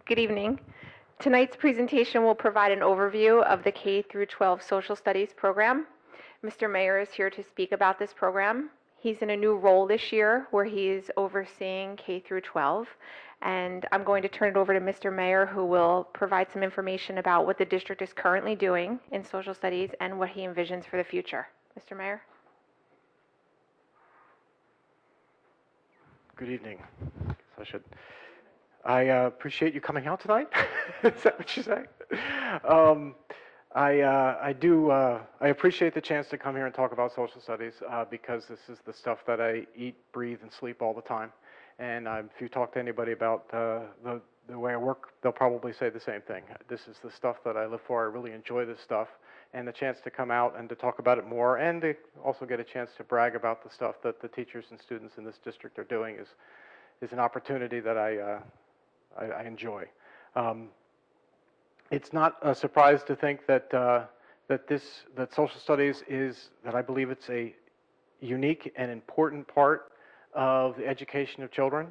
Good evening. Tonight's presentation will provide an overview of the K through 12 Social Studies program. Mr. Mayer is here to speak about this program. He's in a new role this year where he's overseeing K through 12. And I'm going to turn it over to Mr. Mayer, who will provide some information about what the district is currently doing in social studies and what he envisions for the future. Mr. Mayer? Good evening. I appreciate you coming out tonight. Is that what you say? I appreciate the chance to come here and talk about social studies because this is the stuff that I eat, breathe, and sleep all the time. And if you talk to anybody about the way I work, they'll probably say the same thing. This is the stuff that I live for. I really enjoy this stuff. And the chance to come out and to talk about it more and to also get a chance to brag about the stuff that the teachers and students in this district are doing is an opportunity that I enjoy. It's not a surprise to think that that social studies that I believe it's a unique and important part of the education of children.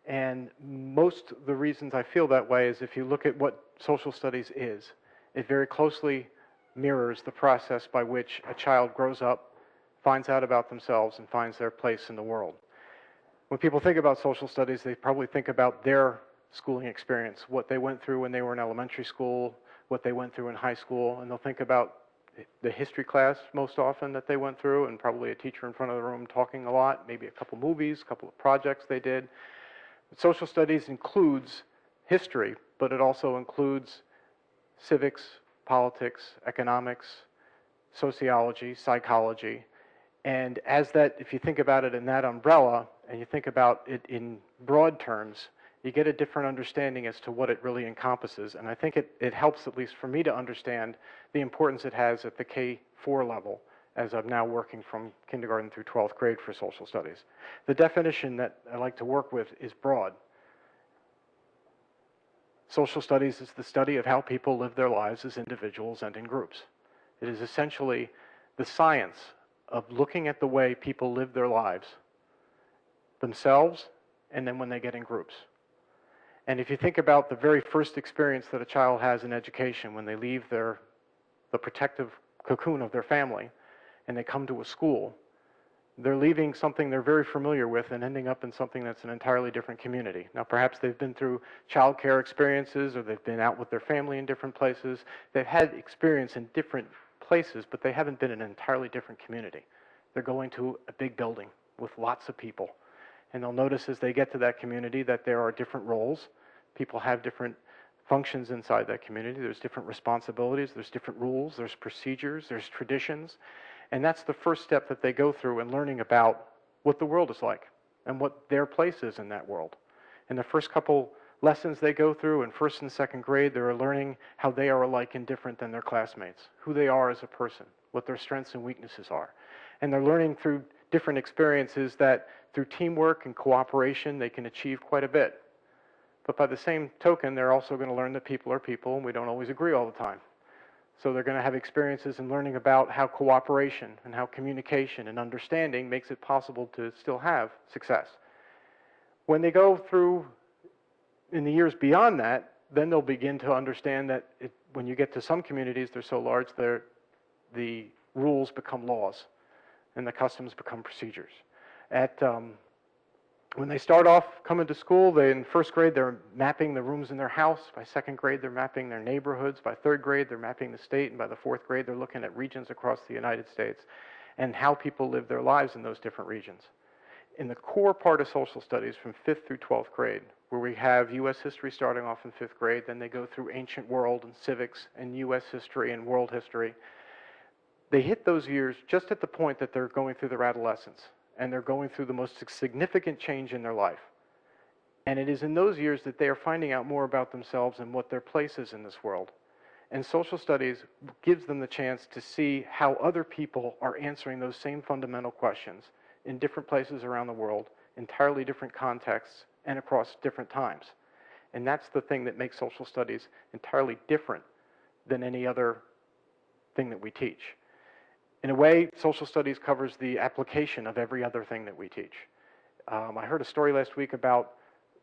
And most of the reasons I feel that way is if you look at what social studies is, it very closely mirrors the process by which a child grows up, finds out about themselves, and finds their place in the world. When people think about social studies, they probably think about their schooling experience, what they went through when they were in elementary school, what they went through in high school, and they'll think about the history class most often that they went through, and probably a teacher in front of the room talking a lot, maybe a couple movies, a couple of projects they did. But social studies includes history, but it also includes civics, politics, economics, sociology, psychology. And as that, if you think about it in that umbrella, and you think about it in broad terms, you get a different understanding as to what it really encompasses. And I think it helps, at least for me, to understand the importance it has at the K-4 level, as I'm now working from kindergarten through 12th grade for social studies. The definition that I like to work with is broad. Social studies is the study of how people live their lives as individuals and in groups. It is essentially the science of looking at the way people live their lives themselves and then when they get in groups. And if you think about the very first experience that a child has in education when they leave the protective cocoon of their family and they come to a school, they're leaving something they're very familiar with and ending up in something that's an entirely different community. Now, perhaps they've been through child care experiences or they've been out with their family in different places. They've had experience in different places, but they haven't been in an entirely different community. They're going to a big building with lots of people. And they'll notice as they get to that community that there are different roles. People have different functions inside that community. There's different responsibilities. There's different rules. There's procedures. There's traditions. And that's the first step that they go through in learning about what the world is like and what their place is in that world. And the first couple lessons they go through in first and second grade, they're learning how they are alike and different than their classmates, who they are as a person, what their strengths and weaknesses are. And they're learning through different experiences that through teamwork and cooperation, they can achieve quite a bit. But by the same token, they're also going to learn that people are people and we don't always agree all the time. So they're going to have experiences in learning about how cooperation and how communication and understanding makes it possible to still have success. When they go through in the years beyond that, then they'll begin to understand that when you get to some communities, they're so large, the rules become laws and the customs become procedures. When they start off coming to school, in first grade, they're mapping the rooms in their house. By second grade, they're mapping their neighborhoods. By third grade, they're mapping the state. And by the fourth grade, they're looking at regions across the United States and how people live their lives in those different regions. In the core part of social studies from 5th through 12th grade, where we have U.S. history starting off in 5th grade, then they go through ancient world and civics and U.S. history and world history. They hit those years just at the point that they're going through their adolescence. And they're going through the most significant change in their life. And it is in those years that they are finding out more about themselves and what their place is in this world. And social studies gives them the chance to see how other people are answering those same fundamental questions in different places around the world, entirely different contexts, and across different times. And that's the thing that makes social studies entirely different than any other thing that we teach. In a way, social studies covers the application of every other thing that we teach. I heard a story last week about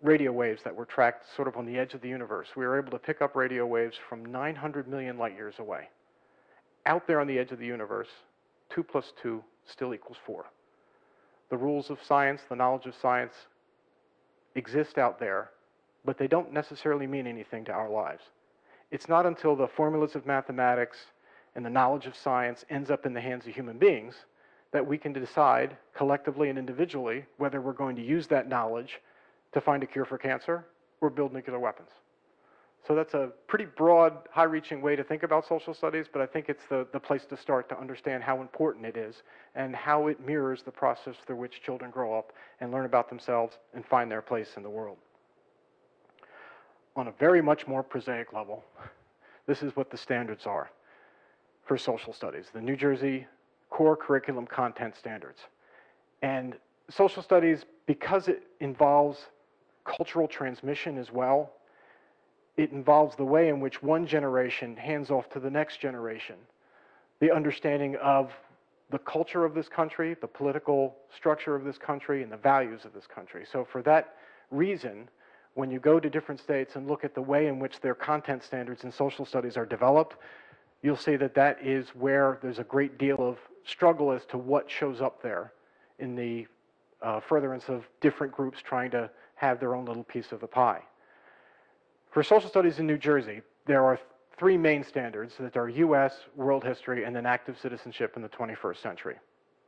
radio waves that were tracked sort of on the edge of the universe. We were able to pick up radio waves from 900 million light years away. Out there on the edge of the universe, 2 plus 2 still equals 4. The rules of science, the knowledge of science exist out there, but they don't necessarily mean anything to our lives. It's not until the formulas of mathematics and the knowledge of science ends up in the hands of human beings that we can decide collectively and individually whether we're going to use that knowledge to find a cure for cancer or build nuclear weapons. So that's a pretty broad, high-reaching way to think about social studies, but I think it's the place to start to understand how important it is and how it mirrors the process through which children grow up and learn about themselves and find their place in the world. On a very much more prosaic level, this is what the standards are for social studies, the New Jersey Core Curriculum Content Standards. And social studies, because it involves cultural transmission as well, it involves the way in which one generation hands off to the next generation the understanding of the culture of this country, the political structure of this country, and the values of this country. So for that reason, when you go to different states and look at the way in which their content standards in social studies are developed, you'll see that that is where there's a great deal of struggle as to what shows up there in the furtherance of different groups trying to have their own little piece of the pie. For social studies in New Jersey, there are 3 main standards that are US, world history, and then active citizenship in the 21st century.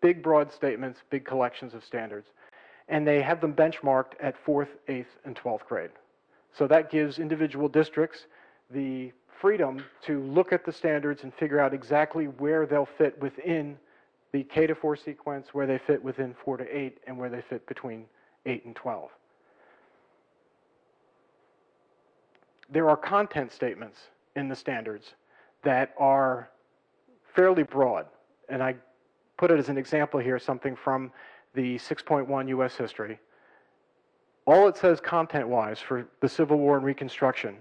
Big, broad statements, big collections of standards. And they have them benchmarked at 4th, 8th, and 12th grade. So that gives individual districts the freedom to look at the standards and figure out exactly where they'll fit within the K to 4 sequence, where they fit within 4 to 8, and where they fit between 8 and 12. There are content statements in the standards that are fairly broad, and I put it as an example here, something from the 6.1 US history. All it says content-wise for the Civil War and Reconstruction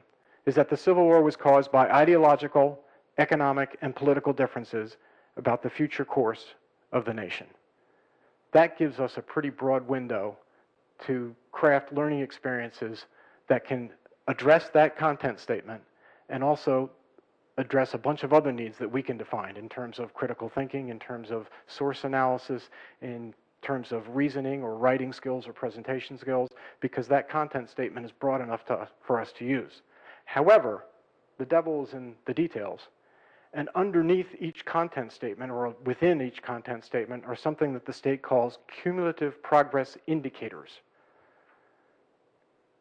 is that the Civil War was caused by ideological, economic, and political differences about the future course of the nation. That gives us a pretty broad window to craft learning experiences that can address that content statement and also address a bunch of other needs that we can define in terms of critical thinking, in terms of source analysis, in terms of reasoning or writing skills or presentation skills, because that content statement is broad enough for us to use. However, the devil is in the details, and underneath each content statement or within each content statement are something that the state calls cumulative progress indicators.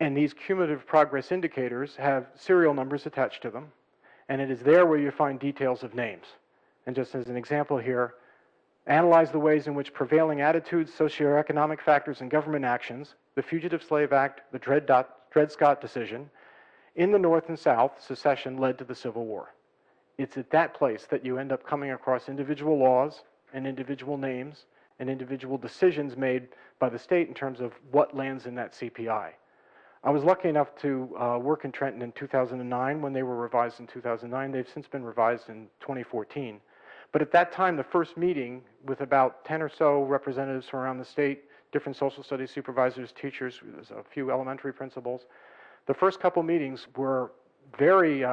And these cumulative progress indicators have serial numbers attached to them, and it is there where you find details of names. And just as an example here, analyze the ways in which prevailing attitudes, socioeconomic factors, and government actions, the Fugitive Slave Act, the Dred Scott decision, in the North and South, secession led to the Civil War. It's at that place that you end up coming across individual laws and individual names and individual decisions made by the state in terms of what lands in that CPI. I was lucky enough to work in Trenton in 2009 when they were revised in 2009. They've since been revised in 2014. But at that time, the first meeting with about 10 or so representatives from around the state, different social studies supervisors, teachers, there's a few elementary principals. The first couple meetings were very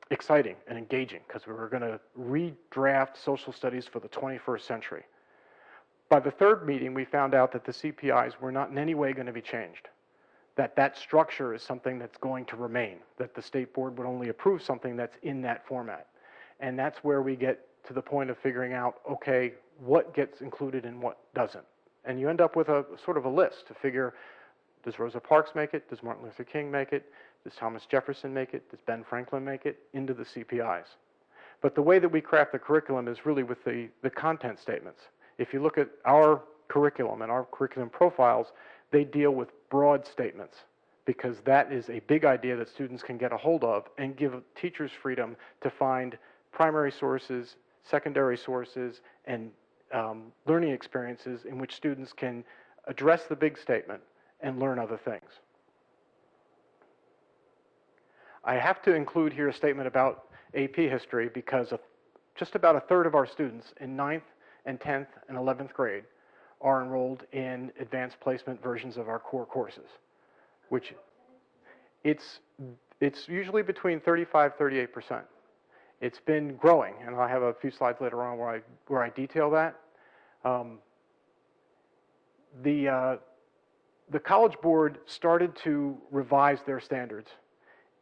exciting and engaging because we were going to redraft social studies for the 21st century. By the third meeting, we found out that the CPIs were not in any way going to be changed, that that structure is something that's going to remain, that the state board would only approve something that's in that format. And that's where we get to the point of figuring out, okay, what gets included and what doesn't. And you end up with a sort of a list to figure, does Rosa Parks make it? Does Martin Luther King make it? Does Thomas Jefferson make it? Does Ben Franklin make it into the CPIs? But the way that we craft the curriculum is really with the content statements. If you look at our curriculum and our curriculum profiles, they deal with broad statements because that is a big idea that students can get a hold of and give teachers freedom to find primary sources, secondary sources, and learning experiences in which students can address the big statement and learn other things. I have to include here a statement about AP history because just about a third of our students in 9th and 10th and 11th grade are enrolled in advanced placement versions of our core courses. which it's usually between 35-38%. It's been growing, and I have a few slides later on where I detail that. The College Board started to revise their standards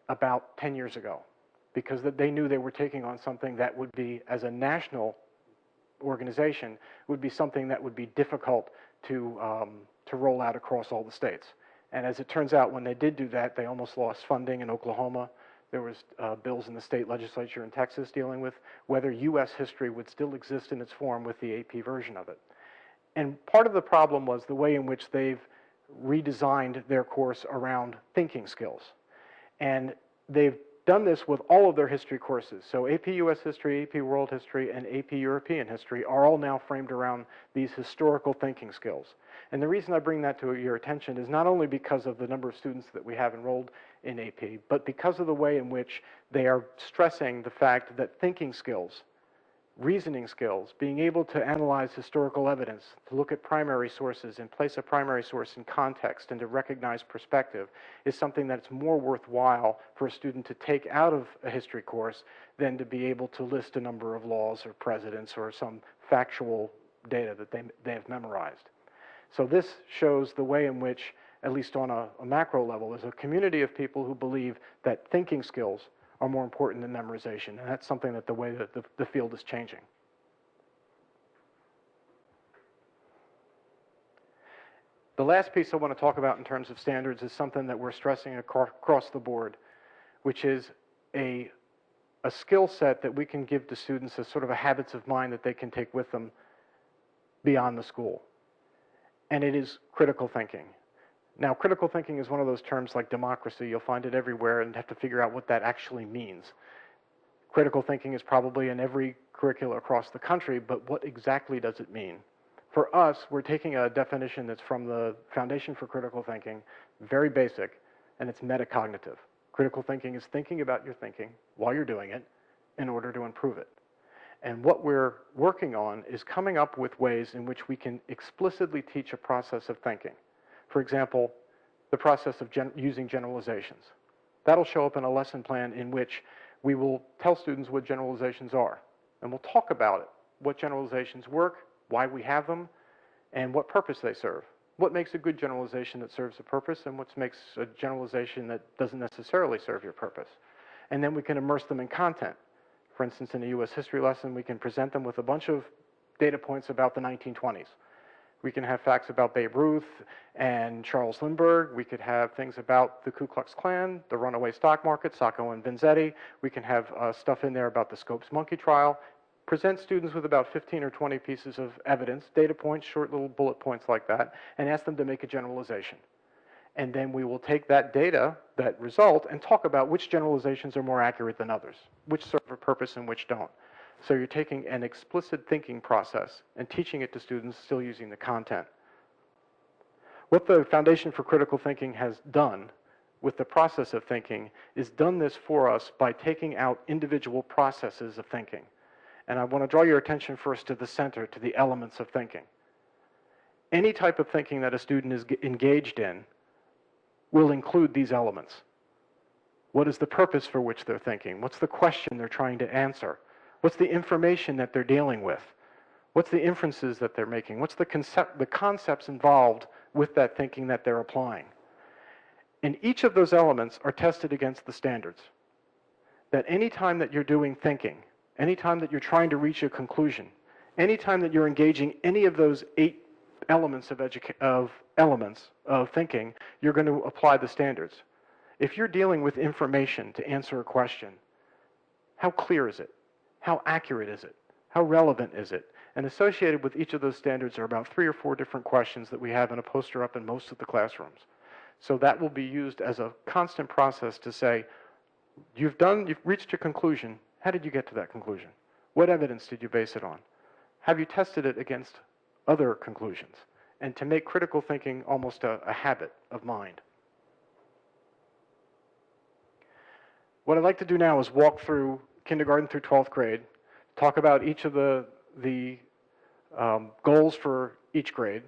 about 10 years ago because they knew they were taking on something that would be, as a national organization, would be something that would be difficult to roll out across all the states. And as it turns out, when they did do that, they almost lost funding in Oklahoma. There was bills in the state legislature in Texas dealing with whether U.S. history would still exist in its form with the AP version of it. And part of the problem was the way in which they've redesigned their course around thinking skills. And they've done this with all of their history courses. So AP US History, AP World History, and AP European History are all now framed around these historical thinking skills. And the reason I bring that to your attention is not only because of the number of students that we have enrolled in AP, but because of the way in which they are stressing the fact that thinking skills, reasoning skills, being able to analyze historical evidence, to look at primary sources and place a primary source in context and to recognize perspective is something that's more worthwhile for a student to take out of a history course than to be able to list a number of laws or presidents or some factual data that they have memorized. So this shows the way in which, at least on a macro level, there's a community of people who believe that thinking skills are more important than memorization, and that's something that the way that the field is changing. The last piece I want to talk about in terms of standards is something that we're stressing across the board, which is a skill set that we can give to students as sort of a habits of mind that they can take with them beyond the school. And it is critical thinking. Now, critical thinking is one of those terms like democracy. You'll find it everywhere and have to figure out what that actually means. Critical thinking is probably in every curricula across the country, but what exactly does it mean? For us, we're taking a definition that's from the Foundation for Critical Thinking, very basic, and it's metacognitive. Critical thinking is thinking about your thinking while you're doing it in order to improve it. And what we're working on is coming up with ways in which we can explicitly teach a process of thinking. For example, the process of using generalizations. That'll show up in a lesson plan in which we will tell students what generalizations are. And we'll talk about it, what generalizations work, why we have them, and what purpose they serve. What makes a good generalization that serves a purpose, and what makes a generalization that doesn't necessarily serve your purpose. And then we can immerse them in content. For instance, in a US history lesson, we can present them with a bunch of data points about the 1920s. We can have facts about Babe Ruth and Charles Lindbergh. We could have things about the Ku Klux Klan, the runaway stock market, Sacco and Vanzetti. We can have stuff in there about the Scopes monkey trial. Present students with about 15 or 20 pieces of evidence, data points, short little bullet points like that, and ask them to make a generalization. And then we will take that data, that result, and talk about which generalizations are more accurate than others, which serve a purpose and which don't. So you're taking an explicit thinking process and teaching it to students still using the content. What the Foundation for Critical Thinking has done with the process of thinking is done this for us by taking out individual processes of thinking. And I want to draw your attention first to the center, to the elements of thinking. Any type of thinking that a student is engaged in will include these elements. What is the purpose for which they're thinking? What's the question they're trying to answer? What's the information that they're dealing with? What's the inferences that they're making? What's the concepts involved with that thinking that they're applying? And each of those elements are tested against the standards. That any time that you're doing thinking, any time that you're trying to reach a conclusion, any time that you're engaging any of those 8 elements of thinking, you're going to apply the standards. If you're dealing with information to answer a question, how clear is it? How accurate is it? How relevant is it? And associated with each of those standards are about 3 or 4 different questions that we have in a poster up in most of the classrooms. So that will be used as a constant process to say, you've reached a conclusion. How did you get to that conclusion? What evidence did you base it on? Have you tested it against other conclusions? And to make critical thinking almost a habit of mind. What I'd like to do now is walk through kindergarten through 12th grade, talk about each of the goals for each grade,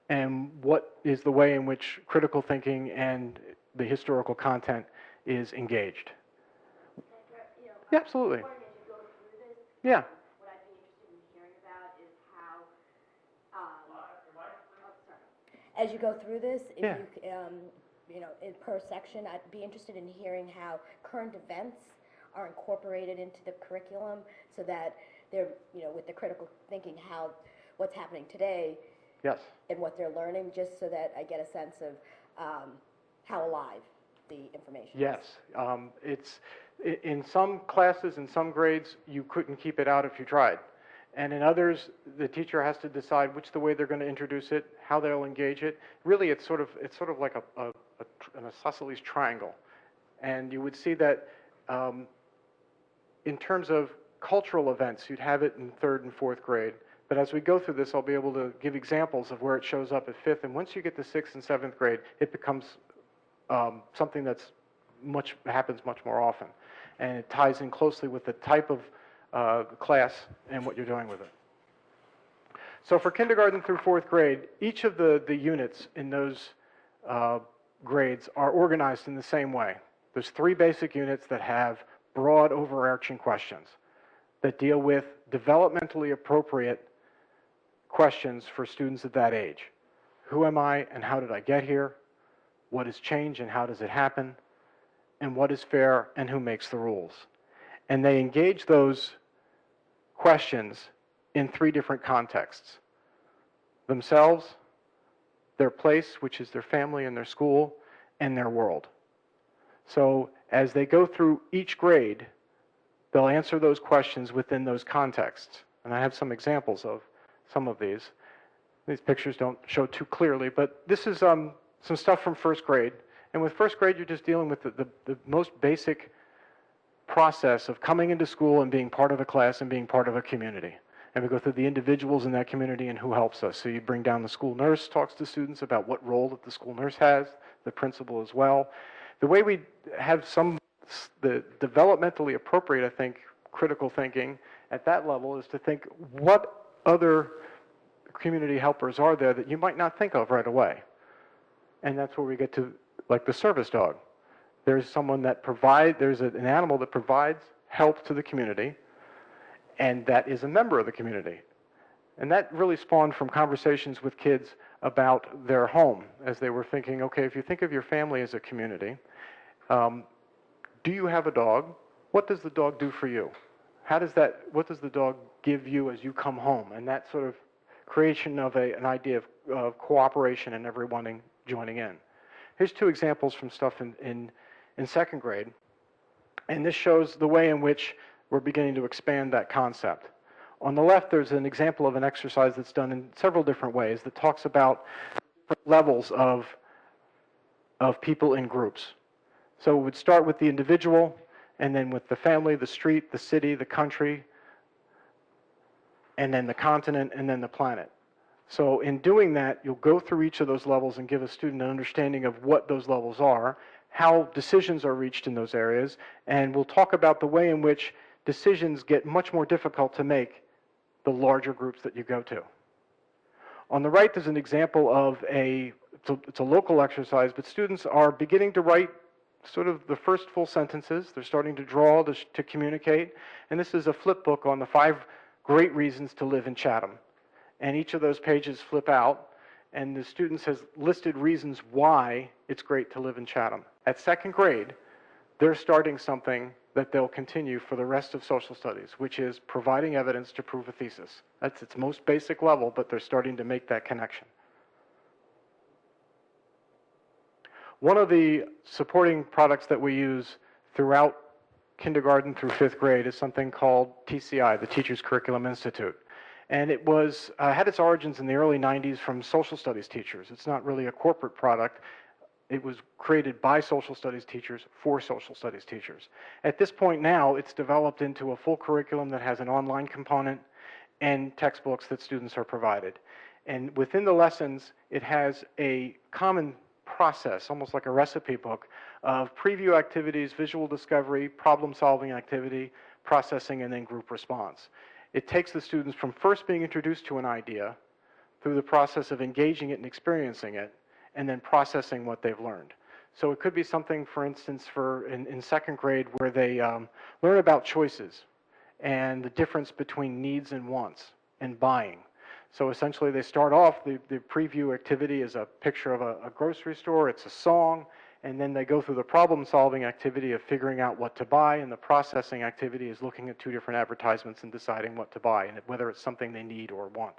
and what is the way in which critical thinking and the historical content is engaged. Yeah, absolutely. Yeah. What I'd be interested in hearing about is how, as you go through this, if Yeah. you know, per section, I'd be interested in hearing how current events are incorporated into the curriculum so that they're, you know, with the critical thinking, how, what's happening today Yes. and what they're learning, just so that I get a sense of how alive the information is. Yes. In some classes, in some grades, you couldn't keep it out if you tried. And in others, the teacher has to decide which the way they're going to introduce it, how they'll engage it. Really, it's sort of like an isosceles triangle. And you would see that in terms of cultural events, you'd have it in 3rd and 4th grade. But as we go through this, I'll be able to give examples of where it shows up at 5th. And once you get to 6th and 7th grade, it becomes something that's happens much more often. And it ties in closely with the type of class and what you're doing with it. So for kindergarten through 4th grade, each of the units in those grades are organized in the same way. There's 3 basic units that have broad overarching questions that deal with developmentally appropriate questions for students at that age. Who am I and how did I get here? What has changed and how does it happen? And what is fair and who makes the rules? And they engage those questions in 3 different contexts. Themselves, their place, which is their family and their school, and their world. So as they go through each grade, they'll answer those questions within those contexts. And I have some examples of some of these. These pictures don't show too clearly, but this is some stuff from 1st grade. And with 1st grade, you're just dealing with the most basic process of coming into school and being part of a class and being part of a community. And we go through the individuals in that community and who helps us. So you bring down the school nurse, talks to students about what role that the school nurse has, the principal as well. The way we have the developmentally appropriate, I think, critical thinking at that level is to think what other community helpers are there that you might not think of right away. And that's where we get to, like, the service dog. There's someone that there's an animal that provides help to the community, and that is a member of the community. And that really spawned from conversations with kids about their home, as they were thinking, okay, if you think of your family as a community, do you have a dog? What does the dog do for you? What does the dog give you as you come home? And that sort of creation of an idea of cooperation and everyone joining in. Here's 2 examples from stuff in 2nd grade. And this shows the way in which we're beginning to expand that concept. On the left, there's an example of an exercise that's done in several different ways that talks about different levels of people in groups. So it would start with the individual, and then with the family, the street, the city, the country, and then the continent, and then the planet. So in doing that, you'll go through each of those levels and give a student an understanding of what those levels are, how decisions are reached in those areas, and we'll talk about the way in which decisions get much more difficult to make the larger groups that you go to. On the right, there's an example of it's a local exercise, but students are beginning to write sort of the first full sentences. They're starting to draw, to communicate. And this is a flip book on the 5 great reasons to live in Chatham. And each of those pages flip out, and the students has listed reasons why it's great to live in Chatham. At 2nd grade, they're starting something that they'll continue for the rest of social studies, which is providing evidence to prove a thesis. That's its most basic level, but they're starting to make that connection. One of the supporting products that we use throughout kindergarten through 5th grade is something called TCI, the Teachers Curriculum Institute. And it had its origins in the early 90s from social studies teachers. It's not really a corporate product. It was created by social studies teachers for social studies teachers. At this point now, it's developed into a full curriculum that has an online component and textbooks that students are provided. And within the lessons, it has a common process, almost like a recipe book, of preview activities, visual discovery, problem-solving activity, processing, and then group response. It takes the students from first being introduced to an idea through the process of engaging it and experiencing it, and then processing what they've learned. So it could be something, for instance, in second grade where they learn about choices and the difference between needs and wants and buying. So essentially they start off, the preview activity is a picture of a grocery store, it's a song, and then they go through the problem-solving activity of figuring out what to buy, and the processing activity is looking at two different advertisements and deciding what to buy and whether it's something they need or want.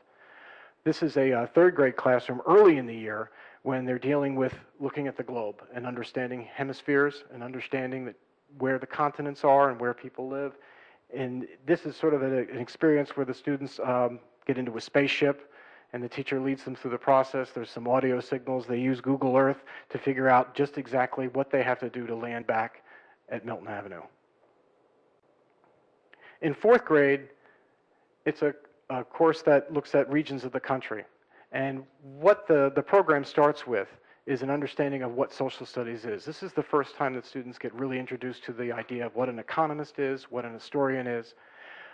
This is a third grade classroom early in the year when they're dealing with looking at the globe and understanding hemispheres and understanding where the continents are and where people live. And this is sort of an experience where the students get into a spaceship and the teacher leads them through the process. There's some audio signals. They use Google Earth to figure out just exactly what they have to do to land back at Milton Avenue. In fourth grade, it's a course that looks at regions of the country. And what the program starts with is an understanding of what social studies is. This is the first time that students get really introduced to the idea of what an economist is, what an historian is,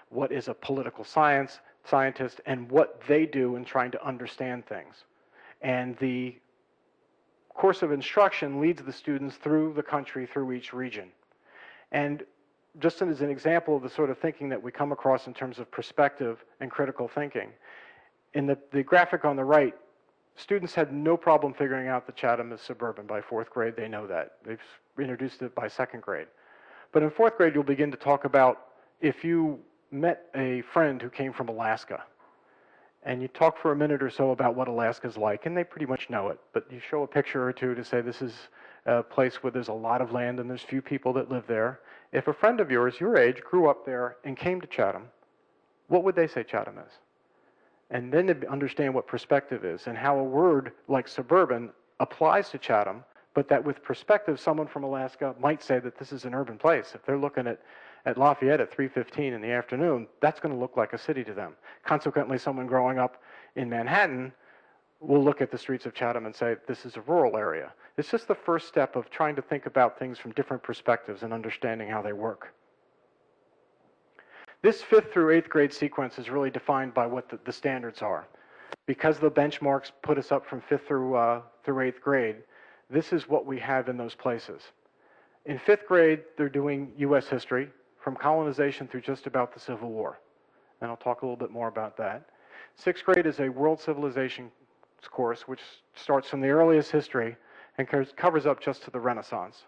what is a political scientist, and what they do in trying to understand things. And the course of instruction leads the students through the country, through each region. And just as an example of the sort of thinking that we come across in terms of perspective and critical thinking, in the graphic on the right, students had no problem figuring out that Chatham is suburban by fourth grade. They know that. They've introduced it by second grade. But in fourth grade, you'll begin to talk about if you met a friend who came from Alaska, and you talk for a minute or so about what Alaska's like, and they pretty much know it, but you show a picture or two to say this is a place where there's a lot of land and there's few people that live there. If a friend of yours, your age, grew up there and came to Chatham, what would they say Chatham is? And then to understand what perspective is and how a word like suburban applies to Chatham, but that with perspective, someone from Alaska might say that this is an urban place. If they're looking at Lafayette at 3:15 in the afternoon, that's going to look like a city to them. Consequently, someone growing up in Manhattan will look at the streets of Chatham and say, this is a rural area. It's just the first step of trying to think about things from different perspectives and understanding how they work. This 5th through 8th grade sequence is really defined by what the standards are. Because the benchmarks put us up from 5th through 8th grade, this is what we have in those places. In 5th grade, they're doing U.S. history, from colonization through just about the Civil War. And I'll talk a little bit more about that. 6th grade is a world civilization course, which starts from the earliest history and covers up just to the Renaissance.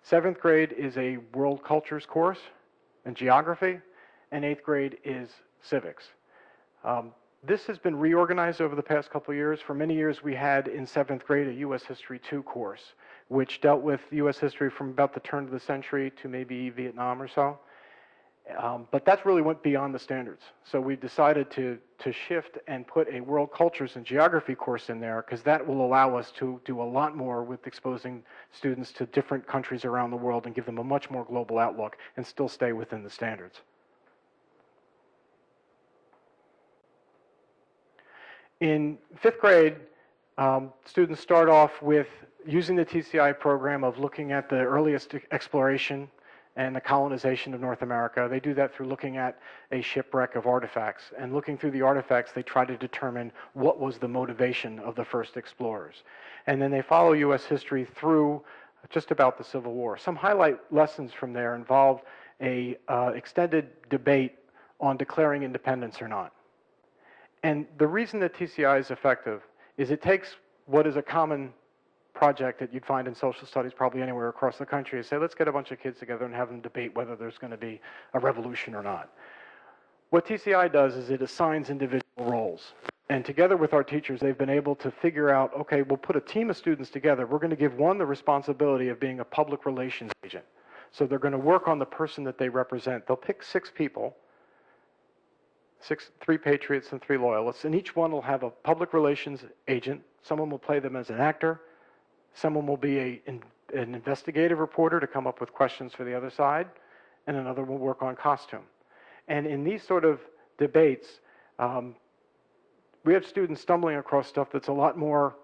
7th grade is a world cultures course and geography, and 8th grade is civics. This has been reorganized over the past couple of years. For many years, we had in 7th grade a U.S. History 2 course, which dealt with U.S. history from about the turn of the century to maybe Vietnam or so. But that really went beyond the standards. So we decided to shift and put a world cultures and geography course in there, because that will allow us to do a lot more with exposing students to different countries around the world and give them a much more global outlook and still stay within the standards. In 5th grade, students start off with using the TCI program of looking at the earliest exploration and the colonization of North America. They do that through looking at a shipwreck of artifacts. And looking through the artifacts, they try to determine what was the motivation of the first explorers. And then they follow U.S. history through just about the Civil War. Some highlight lessons from there involve a extended debate on declaring independence or not. And the reason that TCI is effective is it takes what is a common project that you'd find in social studies probably anywhere across the country and say, let's get a bunch of kids together and have them debate whether there's going to be a revolution or not. What TCI does is it assigns individual roles. And together with our teachers, they've been able to figure out, okay, we'll put a team of students together. We're going to give one the responsibility of being a public relations agent. So they're going to work on the person that they represent. They'll pick 6 people, 3 Patriots and 3 Loyalists, and each one will have a public relations agent. Someone will play them as an actor. Someone will be an investigative reporter to come up with questions for the other side, and another will work on costume. And in these sort of debates, we have students stumbling across stuff that's a lot more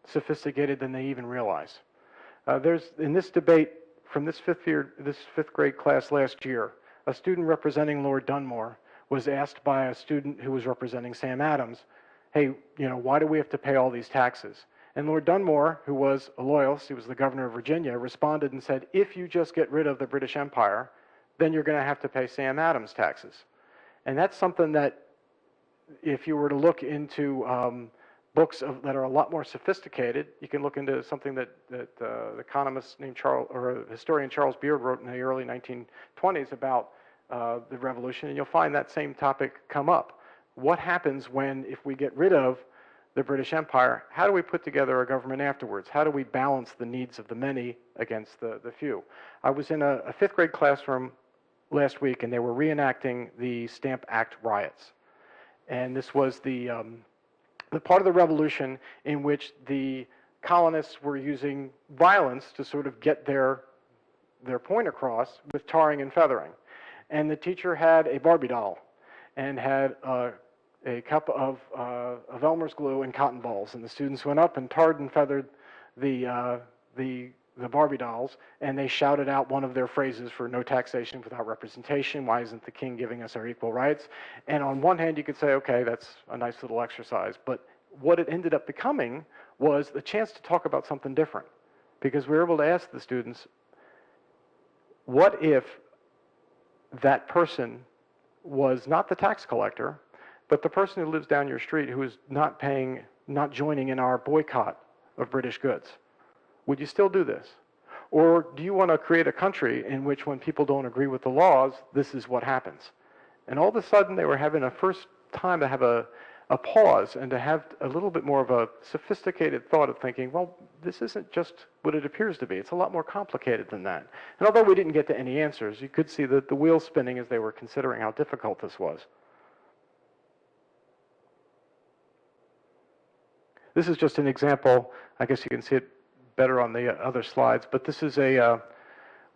sophisticated than they even realize. In this debate from this 5th grade class last year, a student representing Lord Dunmore was asked by a student who was representing Sam Adams, hey, why do we have to pay all these taxes? And Lord Dunmore, who was a Loyalist, he was the governor of Virginia, responded and said, if you just get rid of the British Empire, then you're going to have to pay Sam Adams taxes. And that's something that, if you were to look into books that are a lot more sophisticated, you can look into something that the economist named Charles, or historian Charles Beard wrote in the early 1920s about the revolution, and you'll find that same topic come up. What happens if we get rid of the British Empire? How do we put together a government afterwards? How do we balance the needs of the many against the few? I was in a fifth grade classroom last week, and they were reenacting the Stamp Act riots. And this was the part of the revolution in which the colonists were using violence to sort of get their point across with tarring and feathering. And the teacher had a Barbie doll and had a cup of Elmer's glue and cotton balls, and the students went up and tarred and feathered the Barbie dolls, and they shouted out one of their phrases for no taxation without representation. Why isn't the king giving us our equal rights? And on one hand, you could say, okay, that's a nice little exercise, but what it ended up becoming was the chance to talk about something different, because we were able to ask the students, what if that person was not the tax collector, but the person who lives down your street who is not joining in our boycott of British goods? Would you still do this? Or do you want to create a country in which when people don't agree with the laws, this is what happens? And all of a sudden they were having a first time to have a pause and to have a little bit more of a sophisticated thought of thinking, well, this isn't just what it appears to be. It's a lot more complicated than that. And although we didn't get to any answers, you could see the wheels spinning as they were considering how difficult this was. This is just an example. I guess you can see it better on the other slides, but this is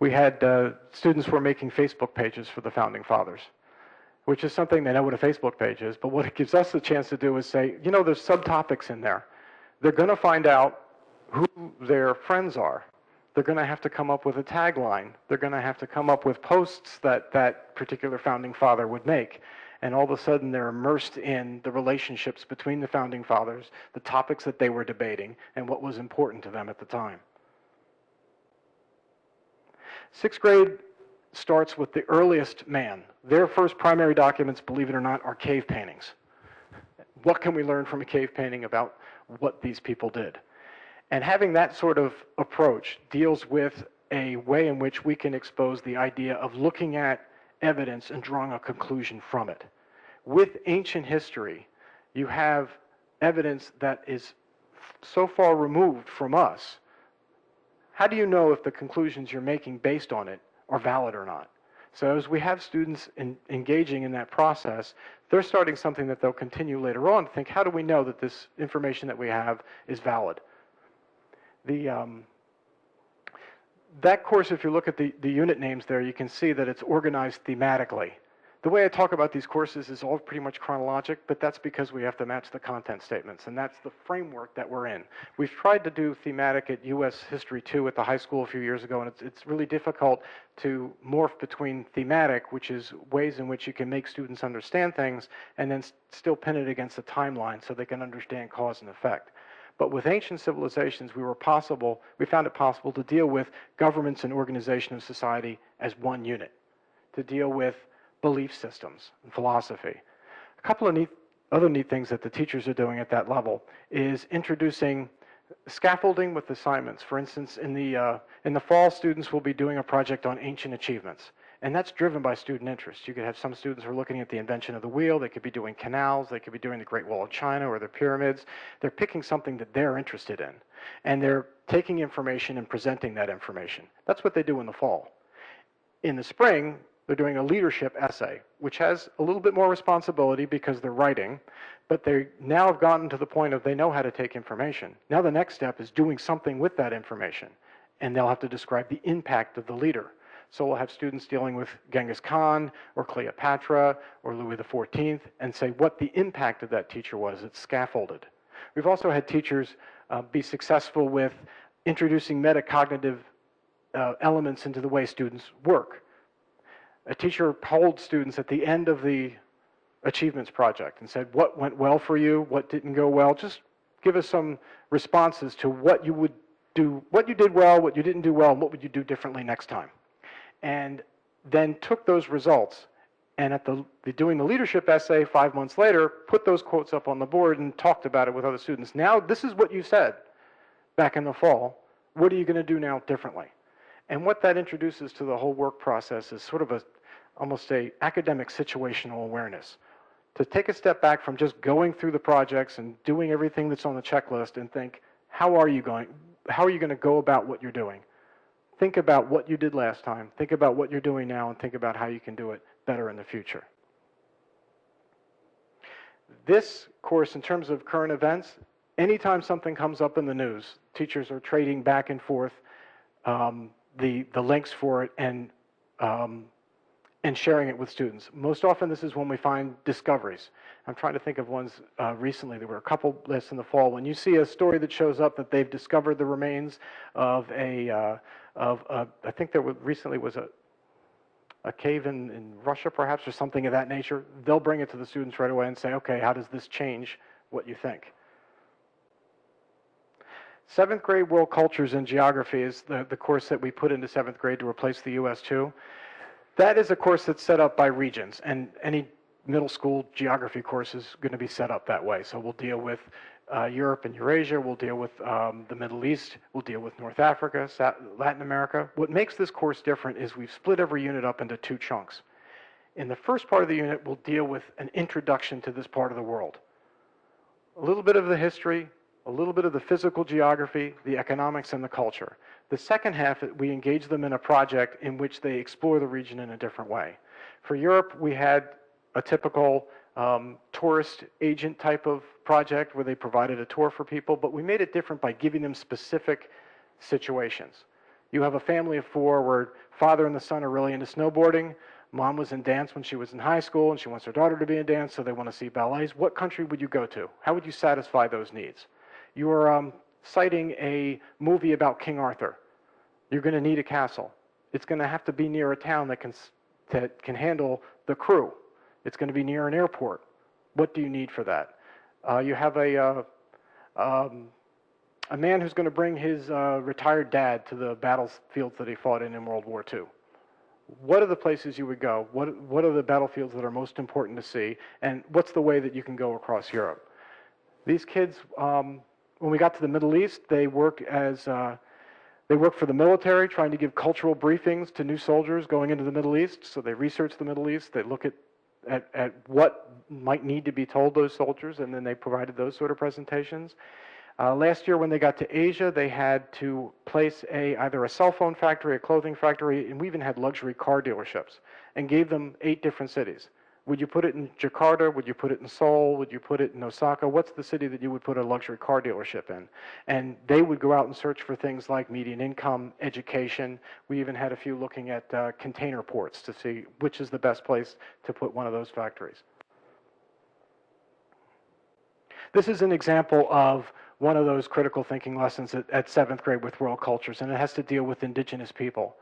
we had students were making Facebook pages for the Founding Fathers, which is something they know what a Facebook page is, but what it gives us a chance to do is say, you know, there's subtopics in there. They're going to find out who their friends are. They're going to have to come up with a tagline. They're going to have to come up with posts that that particular Founding Father would make. And all of a sudden they're immersed in the relationships between the Founding Fathers, the topics that they were debating, and what was important to them at the time. Sixth grade starts with the earliest man. Their first primary documents, believe it or not, are cave paintings. What can we learn from a cave painting about what these people did? And having that sort of approach deals with a way in which we can expose the idea of looking at evidence and drawing a conclusion from it. With ancient history, you have evidence that is so far removed from us. How do you know if the conclusions you're making based on it are valid or not? So as we have students engaging in that process, they're starting something that they'll continue later on to think, how do we know that this information that we have is valid? That course, if you look at the unit names there, you can see that it's organized thematically. The way I talk about these courses is all pretty much chronologic, but that's because we have to match the content statements, and that's the framework that we're in. We've tried to do thematic at U.S. History 2 at the high school a few years ago, and it's really difficult to morph between thematic, which is ways in which you can make students understand things, and then still pin it against a timeline so they can understand cause and effect. But with ancient civilizations, we found it possible to deal with governments and organization of society as one unit, to deal with belief systems and philosophy. A couple of other neat things that the teachers are doing at that level is introducing scaffolding with assignments. For instance, in the fall, students will be doing a project on ancient achievements. And that's driven by student interest. You could have some students who are looking at the invention of the wheel. They could be doing canals. They could be doing the Great Wall of China or the pyramids. They're picking something that they're interested in. And they're taking information and presenting that information. That's what they do in the fall. In the spring, they're doing a leadership essay, which has a little bit more responsibility because they're writing, but they now have gotten to the point of they know how to take information. Now the next step is doing something with that information, and they'll have to describe the impact of the leader. So we'll have students dealing with Genghis Khan or Cleopatra or Louis XIV and say what the impact of that teacher was. It's scaffolded. We've also had teachers be successful with introducing metacognitive elements into the way students work. A teacher polled students at the end of the achievements project and said, what went well for you? What didn't go well? Just give us some responses to what you would do, what you did well, what you didn't do well, and what would you do differently next time. And then took those results, and at doing the leadership essay 5 months later, put those quotes up on the board and talked about it with other students. Now, this is what you said back in the fall. What are you going to do now differently? And what that introduces to the whole work process is sort of almost a academic situational awareness. To take a step back from just going through the projects and doing everything that's on the checklist and think, how are you going to go about what you're doing? Think about what you did last time. Think about what you're doing now, and think about how you can do it better in the future. This course, in terms of current events, anytime something comes up in the news, teachers are trading back and forth the links for it and sharing it with students. Most often this is when we find discoveries. I'm trying to think of ones recently. There were a couple lists in the fall. When you see a story that shows up that they've discovered the remains of I think there recently was a cave in Russia perhaps, or something of that nature, they'll bring it to the students right away and say, okay, how does this change what you think? 7th grade World Cultures and Geography is the course that we put into 7th grade to replace the US2. That is a course that's set up by regions, and any middle school geography course is going to be set up that way. So we'll deal with Europe and Eurasia, we'll deal with the Middle East, we'll deal with North Africa, Latin America. What makes this course different is we've split every unit up into 2 chunks. In the first part of the unit, we'll deal with an introduction to this part of the world. A little bit of the history, a little bit of the physical geography, the economics, and the culture. The second half, we engage them in a project in which they explore the region in a different way. For Europe, we had a typical tourist agent type of project where they provided a tour for people, but we made it different by giving them specific situations. You have a family of 4 where father and the son are really into snowboarding. Mom was in dance when she was in high school, and she wants her daughter to be in dance, so they want to see ballets. What country would you go to? How would you satisfy those needs? You are citing a movie about King Arthur. You're going to need a castle. It's going to have to be near a town that can handle the crew. It's going to be near an airport. What do you need for that? You have a man who's going to bring his retired dad to the battlefields that he fought in World War II. What are the places you would go? What are the battlefields that are most important to see? And what's the way that you can go across Europe? These kids, when we got to the Middle East, they work for the military, trying to give cultural briefings to new soldiers going into the Middle East. So they research the Middle East, they look at what might need to be told those soldiers, and then they provided those sort of presentations. Last year when they got to Asia, they had to place either a cell phone factory, a clothing factory, and we even had luxury car dealerships, and gave them 8 different cities. Would you put it in Jakarta? Would you put it in Seoul? Would you put it in Osaka? What's the city that you would put a luxury car dealership in? And they would go out and search for things like median income, education. We even had a few looking at container ports to see which is the best place to put one of those factories. This is an example of one of those critical thinking lessons at 7th grade with World Cultures, and it has to deal with indigenous people.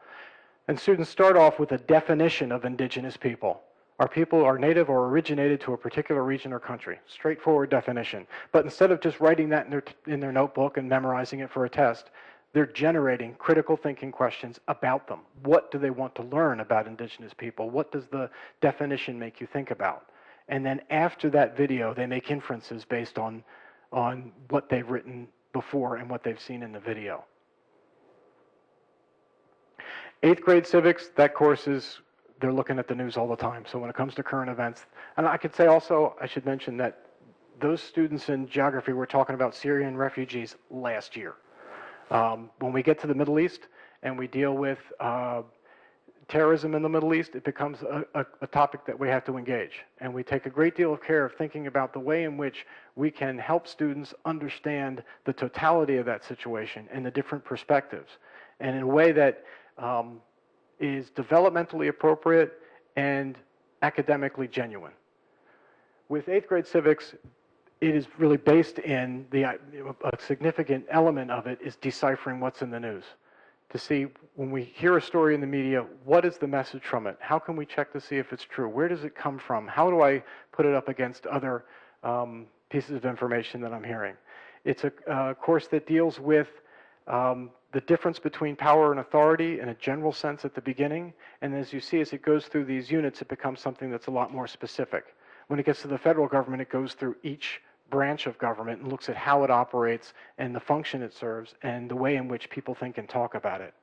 And students start off with a definition of indigenous people. Our people are native or originated to a particular region or country. Straightforward definition. But instead of just writing that in their notebook and memorizing it for a test, they're generating critical thinking questions about them. What do they want to learn about indigenous people? What does the definition make you think about? And then after that video, they make inferences based on what they've written before and what they've seen in the video. 8th grade civics, that course they're looking at the news all the time. So when it comes to current events, and I could say also, I should mention that those students in geography were talking about Syrian refugees last year. When we get to the Middle East and we deal with terrorism in the Middle East, it becomes a topic that we have to engage. And we take a great deal of care of thinking about the way in which we can help students understand the totality of that situation and the different perspectives, and in a way that is developmentally appropriate and academically genuine. With 8th grade civics, it is really based in a significant element of it is deciphering what's in the news. To see, when we hear a story in the media, what is the message from it? How can we check to see if it's true? Where does it come from? How do I put it up against other pieces of information that I'm hearing? It's a course that deals with the difference between power and authority in a general sense at the beginning. And as you see, as it goes through these units, it becomes something that's a lot more specific. When it gets to the federal government, it goes through each branch of government and looks at how it operates and the function it serves and the way in which people think and talk about it.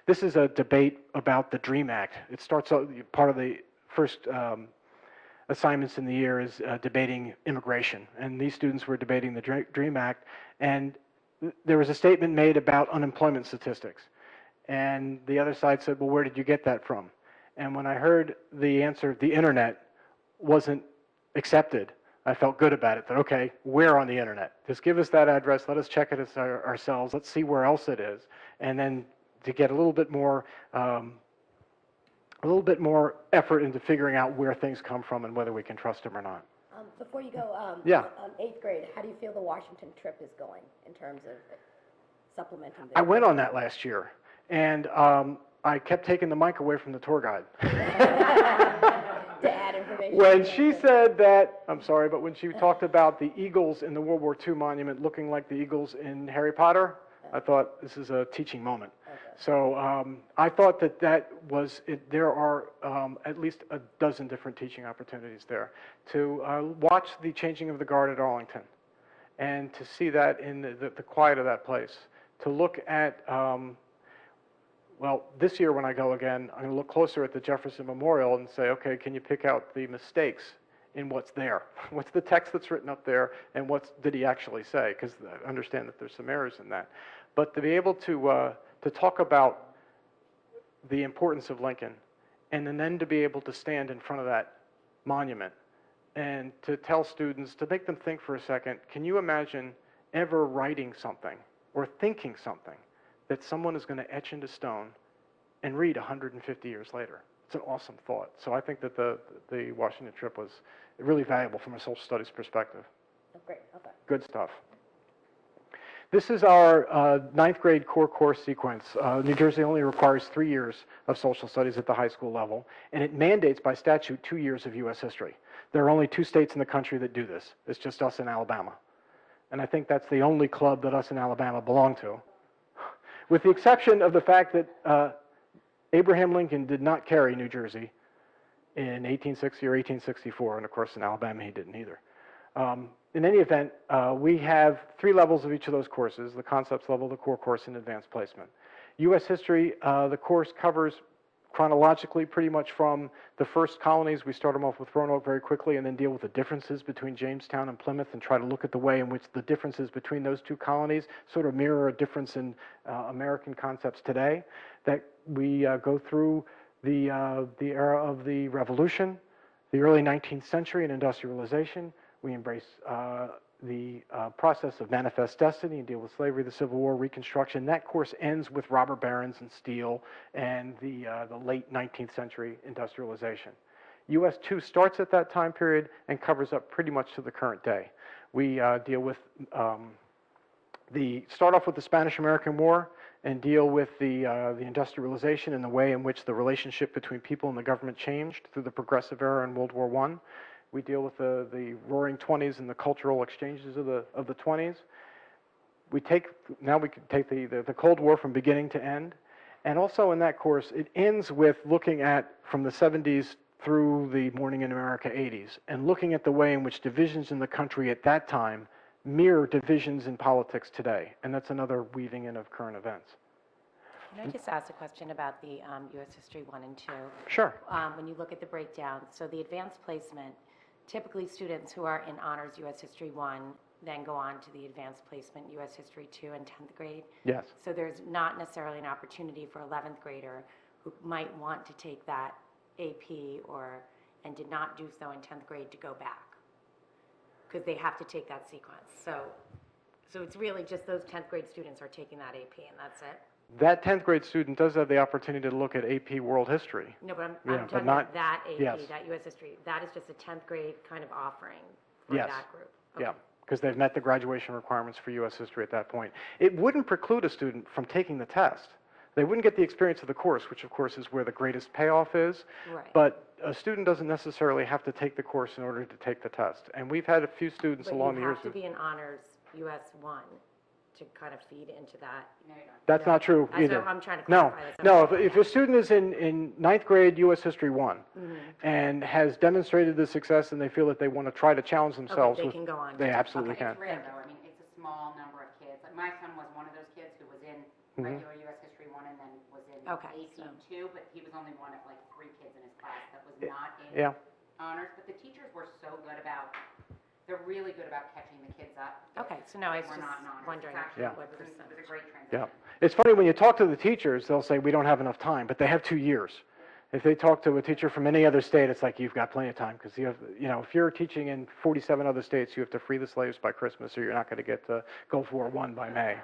This is a debate about the DREAM Act. It starts out, part of the first assignments in the year is debating immigration. And these students were debating the DREAM Act. And there was a statement made about unemployment statistics. And the other side said, well, where did you get that from? And when I heard the answer, the internet wasn't accepted, I felt good about it, that okay, we're on the internet. Just give us that address, let us check it ourselves, let's see where else it is. And then to get a little bit more effort into figuring out where things come from and whether we can trust them or not. Before you go, Yeah. 8th grade, how do you feel the Washington trip is going in terms of supplementing this? I went on that last year, and I kept taking the mic away from the tour guide. To add information. When she said that, I'm sorry, but when she talked about the eagles in the World War II monument looking like the eagles in Harry Potter, I thought this is a teaching moment. Okay. So I thought that was it. There are at least a dozen different teaching opportunities there to watch the changing of the guard at Arlington and to see that in the quiet of that place, to look at, well, this year when I go again, I'm going to look closer at the Jefferson Memorial and say, okay, can you pick out the mistakes in what's there? What's the text that's written up there, and what did he actually say? Because I understand that there's some errors in that. But to be able to talk about the importance of Lincoln, and then to be able to stand in front of that monument and to tell students, to make them think for a second, can you imagine ever writing something or thinking something that someone is going to etch into stone and read 150 years later? It's an awesome thought. So I think that the Washington trip was really valuable from a social studies perspective. Oh, great, okay. Good stuff. This is our 9th grade core course sequence. New Jersey only requires 3 years of social studies at the high school level, and it mandates by statute 2 years of U.S. history. There are only 2 states in the country that do this. It's just us and Alabama. And I think that's the only club that us and Alabama belong to, with the exception of the fact that Abraham Lincoln did not carry New Jersey in 1860 or 1864, and of course in Alabama he didn't either. In any event, we have 3 levels of each of those courses: the concepts level, the core course, and advanced placement. U.S. history, the course covers chronologically pretty much from the first colonies. We start them off with Roanoke very quickly and then deal with the differences between Jamestown and Plymouth and try to look at the way in which the differences between those 2 colonies sort of mirror a difference in American concepts today. That we go through the era of the Revolution, the early 19th century and industrialization. We embrace the process of manifest destiny and deal with slavery, the Civil War, Reconstruction. That course ends with robber barons and steel and the late 19th century industrialization. US 2 starts at that time period and covers up pretty much to the current day. We deal with start off with the Spanish-American War and deal with the industrialization and the way in which the relationship between people and the government changed through the Progressive Era in World War I. We deal with the Roaring '20s and the cultural exchanges of the '20s. Now we can take the Cold War from beginning to end. And also in that course, it ends with looking at from the 70s through the Morning in America 80s and looking at the way in which divisions in the country at that time mirror divisions in politics today. And that's another weaving in of current events. Can I just ask a question about the U.S. History 1 and 2? Sure. When you look at the breakdown, so the advanced placement, typically students who are in honors U.S. History 1 then go on to the advanced placement U.S. History 2 in 10th grade. Yes. So there's not necessarily an opportunity for 11th grader who might want to take that AP and did not do so in 10th grade to go back because they have to take that sequence. So it's really just those 10th grade students are taking that AP and that's it? That 10th grade student does have the opportunity to look at AP World History. No, but I'm but talking not- about that AP, yes. that U.S. History. That is just a 10th grade kind of offering for Yes. that group. Okay. Yeah, because they've met the graduation requirements for U.S. history at that point. It wouldn't preclude a student from taking the test. They wouldn't get the experience of the course, which of course is where the greatest payoff is. Right. But a student doesn't necessarily have to take the course in order to take the test. And we've had a few students But along you the years. have to be in honors US 1 to kind of feed into that. That's not true That's either. what I'm trying to No, clarify. no. If a student is in ninth grade U.S. History 1 and has demonstrated the success and they feel that they want to try to challenge themselves, they can go on. They absolutely can. It's rare, though. I mean, it's a small number of kids. Like, my son was one of those kids who was in regular U.S. History 1 and then was in AP 2, but he was only one of, like, 3 kids in his class that was not in honors. But the teachers were so good about, they're really good about catching the kids up. Okay, so now I was We're just not in honors. wondering It's actually, what it was percent. a great transition. Yeah. It's funny when you talk to the teachers, they'll say we don't have enough time, but they have 2 years. If they talk to a teacher from any other state, it's like you've got plenty of time because you have, if you're teaching in 47 other states, you have to free the slaves by Christmas, or you're not going to get to Gulf War I by May.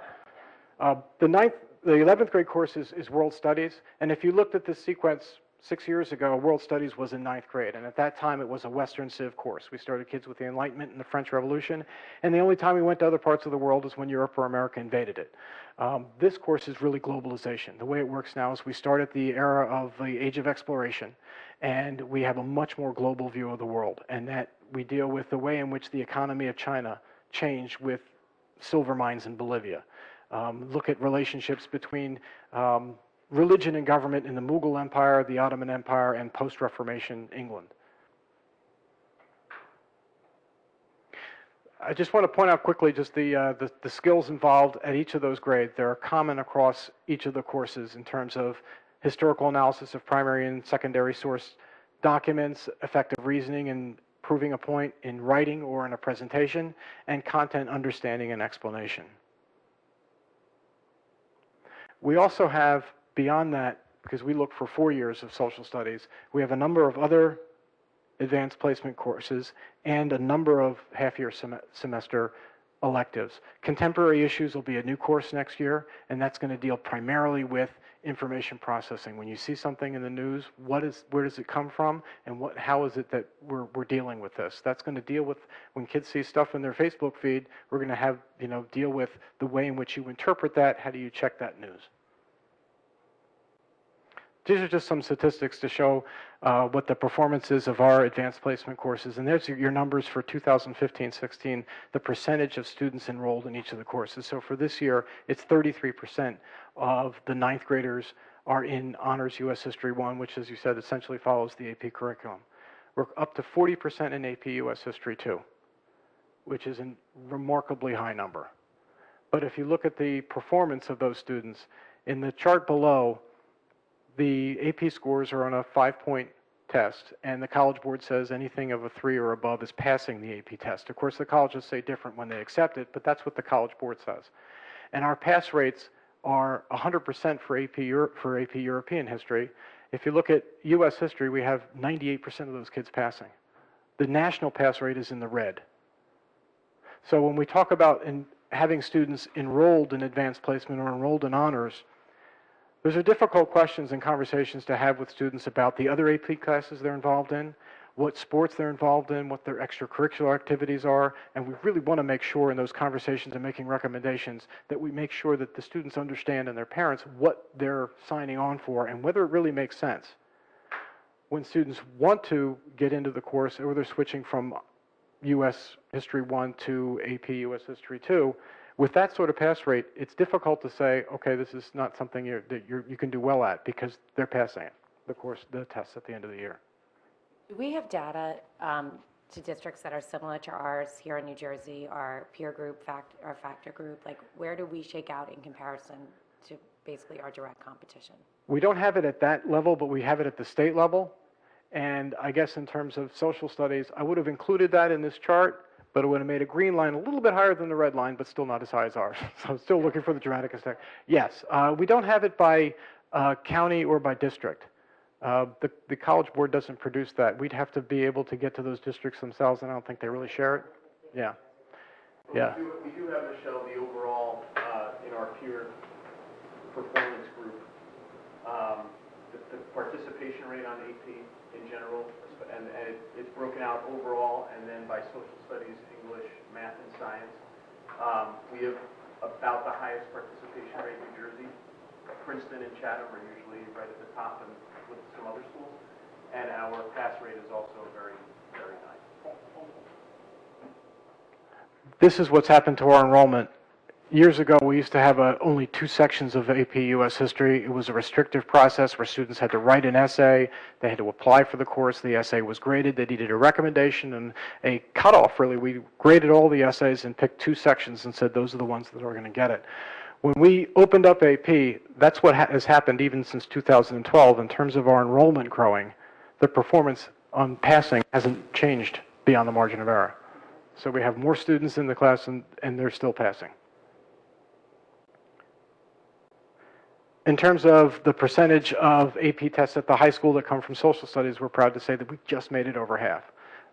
The 11th grade course is World Studies, and if you looked at this sequence 6 years ago, World Studies was in 9th grade, and at that time it was a Western Civ course. We started kids with the Enlightenment and the French Revolution, and the only time we went to other parts of the world is when Europe or America invaded it. This course is really globalization. The way it works now is we start at the era of the age of exploration, and we have a much more global view of the world, and that we deal with the way in which the economy of China changed with silver mines in Bolivia. Look at relationships between religion and government in the Mughal Empire, the Ottoman Empire, and post-Reformation England. I just want to point out quickly just the skills involved at each of those grades. They are common across each of the courses in terms of historical analysis of primary and secondary source documents, effective reasoning and proving a point in writing or in a presentation, and content understanding and explanation. We also have, beyond that, because we look for 4 years of social studies, we have a number of other advanced placement courses and a number of half-year semester electives. Contemporary issues will be a new course next year, and that's going to deal primarily with information processing. When you see something in the news, where does it come from, and how is it that we're dealing with this? That's going to deal with when kids see stuff in their Facebook feed. We're going to have deal with the way in which you interpret that. How do you check that news? These are just some statistics to show what the performance is of our advanced placement courses. And there's your numbers for 2015-16, the percentage of students enrolled in each of the courses. So for this year, it's 33% of the 9th graders are in Honors U.S. History 1, which, as you said, essentially follows the AP curriculum. We're up to 40% in AP U.S. History 2, which is a remarkably high number. But if you look at the performance of those students, in the chart below, the AP scores are on a 5-point test, and the College Board says anything of a 3 or above is passing the AP test. Of course, the colleges say different when they accept it, but that's what the College Board says. And our pass rates are 100% for AP European history. If you look at U.S. history, we have 98% of those kids passing. The national pass rate is in the red. So when we talk about having students enrolled in advanced placement or enrolled in honors, those are difficult questions and conversations to have with students about the other AP classes they're involved in, what sports they're involved in, what their extracurricular activities are, and we really want to make sure in those conversations and making recommendations that we make sure that the students understand and their parents what they're signing on for and whether it really makes sense. When students want to get into the course or they're switching from U.S. History 1 to AP U.S. History 2, with that sort of pass rate, it's difficult to say, okay, this is not something that you can do well at because they're passing it, the tests at the end of the year. Do we have data to districts that are similar to ours here in New Jersey, our peer group, our factor group? Like, where do we shake out in comparison to basically our direct competition? We don't have it at that level, but we have it at the state level. And I guess in terms of social studies, I would have included that in this chart, but it would have made a green line a little bit higher than the red line, but still not as high as ours. So I'm still looking for the dramatic effect. Yes, we don't have it by county or by district. The College Board doesn't produce that. We'd have to be able to get to those districts themselves, and I don't think they really share it. Yeah. Yeah. We do have, Michelle, the overall, in our peer performance group, the participation rate on AP in general, and it's broken out overall and then by social studies, English, math, and science. We have about the highest participation rate in New Jersey. Princeton and Chatham are usually right at the top, and with some other schools. And our pass rate is also very, very high. this is what's happened to our enrollment. Years ago, we used to have only 2 sections of AP U.S. History. It was a restrictive process where students had to write an essay. They had to apply for the course. The essay was graded. They needed a recommendation and a cutoff, really. We graded all the essays and picked 2 sections and said those are the ones that are going to get it. When we opened up AP, that's what has happened even since 2012 in terms of our enrollment growing. The performance on passing hasn't changed beyond the margin of error. So we have more students in the class and they're still passing. In terms of the percentage of AP tests at the high school that come from social studies, we're proud to say that we've just made it over half.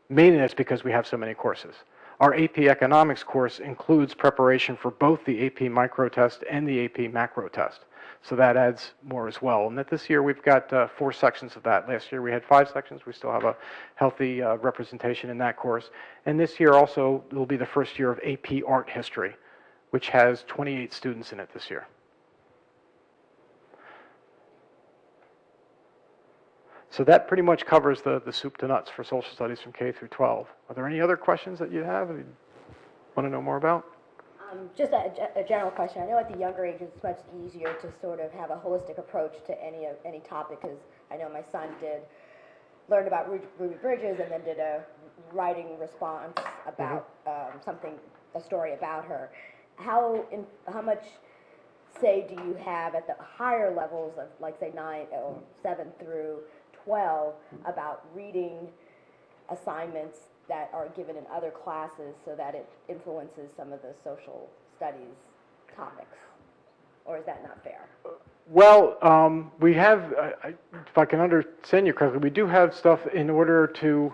Mainly that's because we have so many courses. Our AP Economics course includes preparation for both the AP Micro Test and the AP Macro Test. So that adds more as well. And that this year we've got 4 sections of that. Last year we had 5 sections. We still have a healthy representation in that course. And this year also will be the first year of AP Art History, which has 28 students in it this year. So that pretty much covers the soup to nuts for social studies from K through 12. Are there any other questions that you have that you want to know more about? Just a general question. I know at the younger ages it's much easier to sort of have a holistic approach to any topic, because I know my son learned about Ruby Bridges and then did a writing response about a story about her. How much say do you have at the higher levels of, like, say 7 through 12 about reading assignments that are given in other classes so that it influences some of the social studies topics? Or is that not fair? Well, we have, if I can understand you correctly, we do have stuff in order to,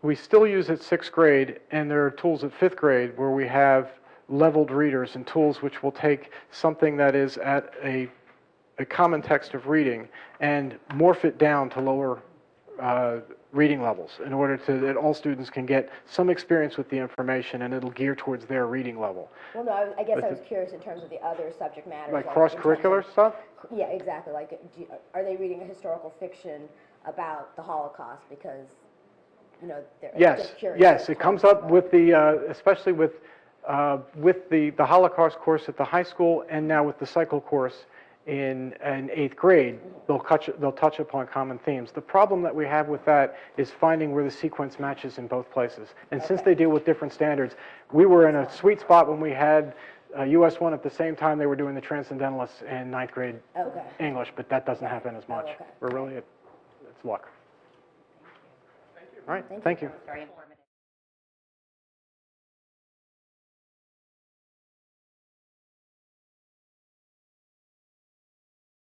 we still use at 6th grade, and there are tools at 5th grade where we have leveled readers and tools which will take something that is at a common text of reading and morph it down to lower reading levels in order that all students can get some experience with the information, and it'll gear towards their reading level. Well, no, I guess I was curious in terms of the other subject matters. Like cross-curricular stuff? Yeah, exactly. Like, are they reading a historical fiction about the Holocaust? Because, you know, they're just curious. Yes, it comes up with the, especially with the Holocaust course at the high school, and now with the cycle course in 8th grade, they'll touch upon common themes. The problem that we have with that is finding where the sequence matches in both places. And since they deal with different standards, we were in a sweet spot when we had US 1 at the same time they were doing the Transcendentalists in 9th grade English, but that doesn't happen as much. We're really, it's luck. Thank you. All right, thank you. Very informative.